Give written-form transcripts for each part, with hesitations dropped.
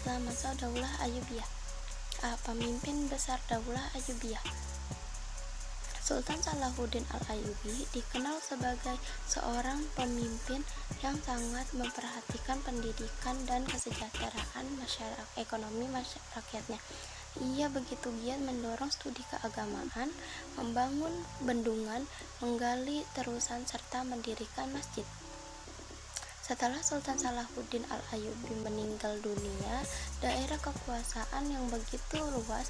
Islam masa Daulah Ayyubiyah. Pemimpin besar Daulah Ayyubiyah. Sultan Salahuddin Al-Ayyubi dikenal sebagai seorang pemimpin yang sangat memperhatikan pendidikan dan kesejahteraan ekonomi rakyatnya. Ia begitu giat mendorong studi keagamaan, membangun bendungan, menggali terusan, serta mendirikan masjid. Setelah Sultan Salahuddin Al-Ayyubi meninggal dunia, daerah kekuasaan yang begitu luas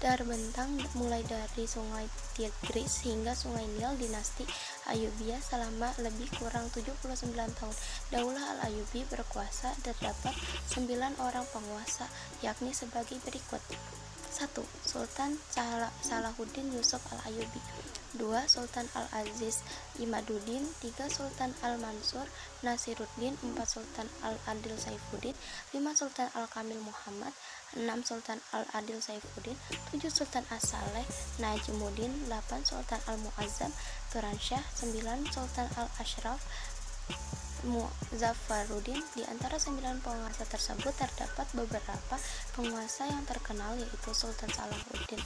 terbentang mulai dari Sungai Tigris hingga Sungai Nil. Dinasti Ayyubiyah selama lebih kurang 79 tahun. Daulah Al-Ayyubi berkuasa, terdapat 9 orang penguasa, yakni sebagai berikut. 1. Sultan Salahuddin Yusuf Al-Ayyubi. 2. Sultan Al-Aziz Imaduddin. 3. Sultan Al-Mansur Nasiruddin. 4. Sultan Al-Adil Saifuddin. 5. Sultan Al-Kamil Muhammad. 6. Sultan Al-Adil Saifuddin. 7. Sultan As-Saleh Najmuddin. 8. Sultan Al-Muazzam Turansyah. 9. Sultan Al-Ashraf Muzaffaruddin. Di antara 9 penguasa tersebut terdapat beberapa penguasa yang terkenal, yaitu Sultan Salahuddin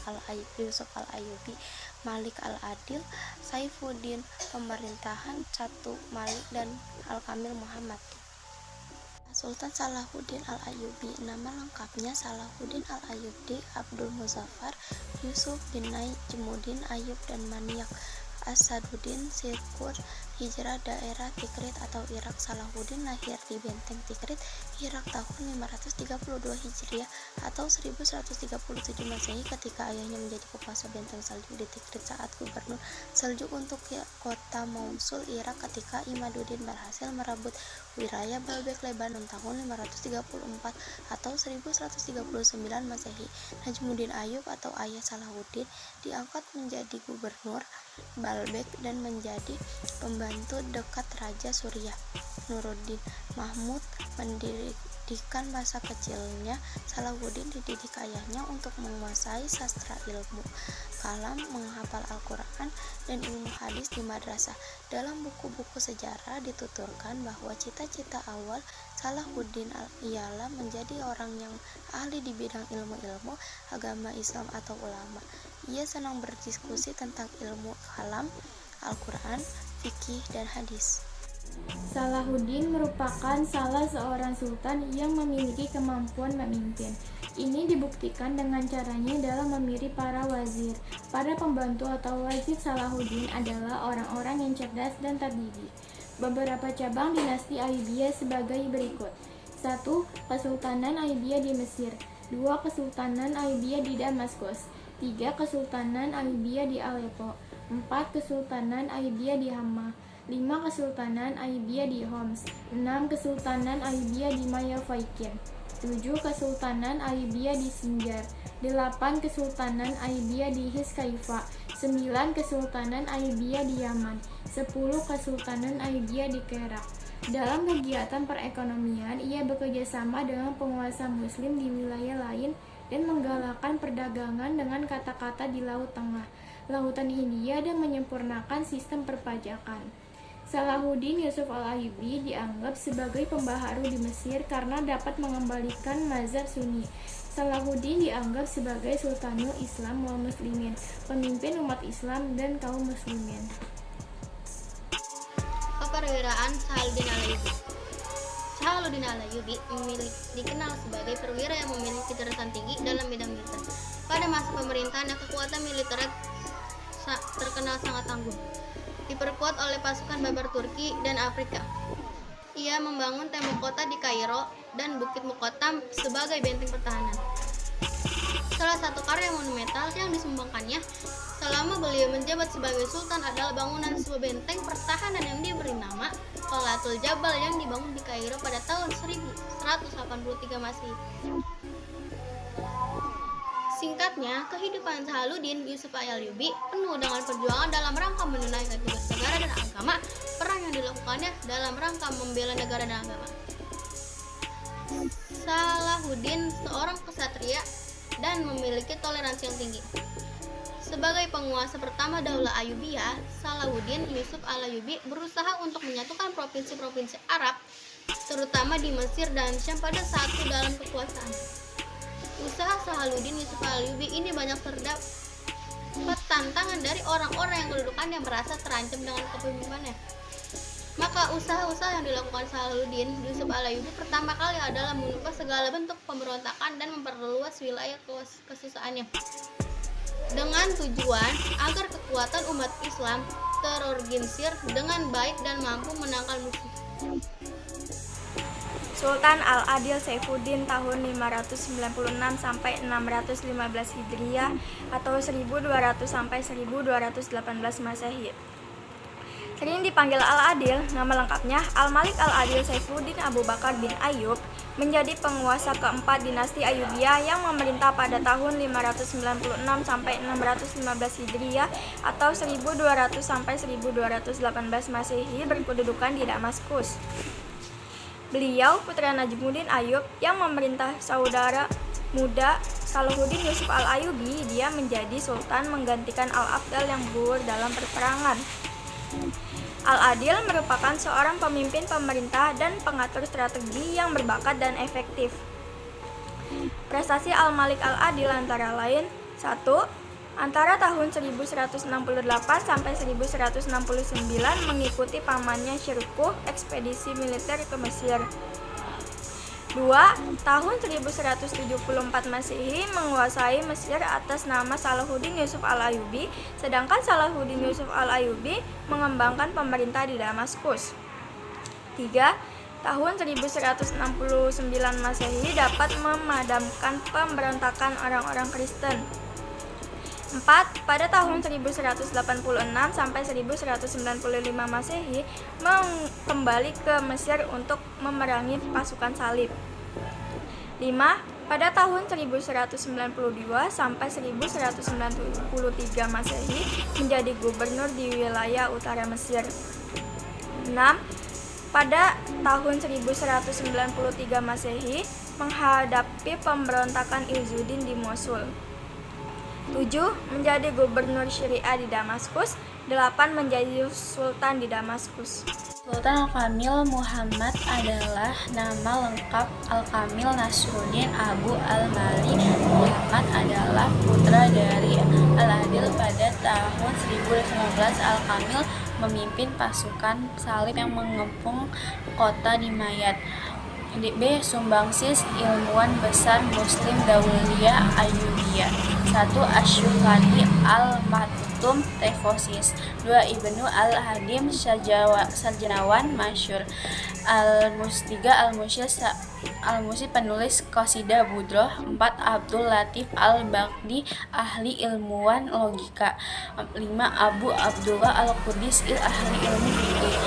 Yusuf Al-Ayyubi, Malik Al-Adil, Saifuddin Pemerintahan 1 Malik, dan Al-Kamil Muhammad. Sultan Salahuddin Al-Ayyubi. Nama lengkapnya Salahuddin Al-Ayyubi Abdul Muzaffar Yusuf bin Najmuddin Ayyub dan Maniak Asaduddin Sirkur. Hijrah daerah Tikrit atau Irak. Salahuddin lahir di Benteng Tikrit, Irak tahun 532 Hijriah atau 1137 Masehi ketika ayahnya menjadi penguasa Benteng Saljuk di Tikrit saat gubernur Saljuk untuk kota Mosul, Irak ketika Imaduddin berhasil merebut wilayah Baalbek Lebanon tahun 534 atau 1139 Masehi. Najmuddin Ayyub atau ayah Salahuddin diangkat menjadi gubernur Baalbek dan menjadi pembantu dekat Raja Suriah Nuruddin Mahmud. Pendidikan masa kecilnya, Salahuddin dididik ayahnya untuk menguasai sastra ilmu kalam, menghafal Al-Quran dan ilmu hadis di madrasah. Dalam buku-buku sejarah dituturkan bahwa cita-cita awal Salahuddin ialah menjadi orang yang ahli di bidang ilmu-ilmu agama Islam atau ulama. Ia senang berdiskusi tentang ilmu kalam, Al-Quran, fikih, dan hadis. Salahuddin merupakan salah seorang sultan yang memiliki kemampuan memimpin. Ini dibuktikan dengan caranya dalam memilih para wazir. Para pembantu atau wazir Salahuddin adalah orang-orang yang cerdas dan terdidik. Beberapa cabang dinasti Ayyubiyah sebagai berikut. 1. Kesultanan Ayyubiyah di Mesir. 2. Kesultanan Ayyubiyah di Damaskus. 3. Kesultanan Ayyubiyah di Aleppo. 4. Kesultanan Ayyubiyah di Hama. 5. Kesultanan Ayyubiyah di Homs. 6. Kesultanan Ayyubiyah di Mayafaikin. 7. Kesultanan Ayyubiyah di Sinjar. 8. Kesultanan Ayyubiyah di Hiskaifa. 9. Kesultanan Ayyubiyah di Yaman. 10. Kesultanan Ayyubiyah di Kerak. Dalam kegiatan perekonomian, ia bekerja sama dengan penguasa muslim di wilayah lain dan menggalakkan perdagangan dengan kata-kata di Laut Tengah, Lautan Hindia, dan menyempurnakan sistem perpajakan. Salahuddin Yusuf Al-Ayyubi dianggap sebagai pembaharu di Mesir karena dapat mengembalikan mazhab Sunni. Salahuddin dianggap sebagai Sultanul Islam wal Muslimin, pemimpin umat Islam dan kaum muslimin. Keperwiraan Salahuddin Al-Ayyubi. Salahuddin Al-Ayyubi dikenal sebagai perwira yang memiliki kecerdasan tinggi dalam bidang militer. Pada masa pemerintahannya, kekuatan militer terkenal sangat tangguh, diperkuat oleh pasukan Barbar Turki dan Afrika. Ia membangun tembok kota di Kairo dan Bukit Muqattam sebagai benteng pertahanan. Salah satu karya monumental yang disumbangkannya selama beliau menjabat sebagai sultan adalah bangunan sebuah benteng pertahanan yang diberi nama Qalatul Jabal yang dibangun di Kairo pada tahun 1183 Masehi. Singkatnya, kehidupan Salahuddin Yusuf Al-Ayyubi penuh dengan perjuangan dalam rangka menunaikan tugas negara dan agama. Perang yang dilakukannya dalam rangka membela negara dan agama. Salahuddin seorang ksatria dan memiliki toleransi yang tinggi. Sebagai penguasa pertama Daulah Ayyubiyah, Salahuddin Yusuf Al-Ayyubi berusaha untuk menyatukan provinsi-provinsi Arab, terutama di Mesir dan Syam pada saat dalam kekuasaan. Salahuddin Yusuf al-Ayyubi ini banyak terdapat tantangan dari orang-orang yang kedudukannya merasa terancam dengan kepemimpinan. Maka usaha-usaha yang dilakukan Salahuddin Yusuf al-Ayyubi pertama kali adalah mengubah segala bentuk pemberontakan dan memperluas wilayah kekuasaannya dengan tujuan agar kekuatan umat Islam terorganisir dengan baik dan mampu menangkal musuh. Sultan Al-Adil Saifuddin tahun 596 sampai 615 Hijriah atau 1200 sampai 1218 Masehi. Sering dipanggil Al-Adil, nama lengkapnya Al-Malik Al-Adil Saifuddin Abu Bakar bin Ayyub, menjadi penguasa keempat dinasti Ayyubiyah yang memerintah pada tahun 596 sampai 615 Hijriah atau 1200 sampai 1218 Masehi, berkedudukan di Damaskus. Beliau putra Najmuddin Ayyub yang memerintah saudara muda Salahuddin Yusuf al-Ayyubi. Dia menjadi sultan menggantikan Al-Afdal yang gugur dalam peperangan. Al-Adil merupakan seorang pemimpin pemerintah dan pengatur strategi yang berbakat dan efektif. Prestasi Al-Malik Al-Adil antara lain: 1. Antara tahun 1168 sampai 1169 mengikuti pamannya Syirkuh ekspedisi militer ke Mesir. 2. Tahun 1174 Masehi menguasai Mesir atas nama Salahuddin Yusuf al-Ayyubi, sedangkan Salahuddin Yusuf al-Ayyubi mengembangkan pemerintah di Damaskus. 3. Tahun 1169 Masehi dapat memadamkan pemberontakan orang-orang Kristen. 4. Pada tahun 1186 sampai 1195 Masehi kembali ke Mesir untuk memerangi pasukan salib. 5. Pada tahun 1192 sampai 1193 Masehi menjadi gubernur di wilayah utara Mesir. 6. Pada tahun 1193 Masehi menghadapi pemberontakan Izzuddin di Mosul. 7. Menjadi gubernur Syariah di Damaskus. 8. Menjadi sultan di Damaskus. Sultan Al-Kamil Muhammad adalah nama lengkap Al-Kamil Nasruddin Abu al-Malik. Muhammad adalah putra dari Al-Adil. Pada tahun 1015 Al-Kamil memimpin pasukan salib yang mengepung kota Dimayat. B. Sumbangsis ilmuwan besar Muslim Dauliyah Ayyubiyah. 1. Asy-Syuhati Al-Maktum Tefosis. 2. Ibnu Al-Hadim Sarjanawan Masyhur. 3. Al-Musi penulis Qasidah Budroh. 4. Abdul Latif Al-Baghdadi ahli ilmuwan logika. 5. Abu Abdullah Al-Qudis ahli ilmu fikih.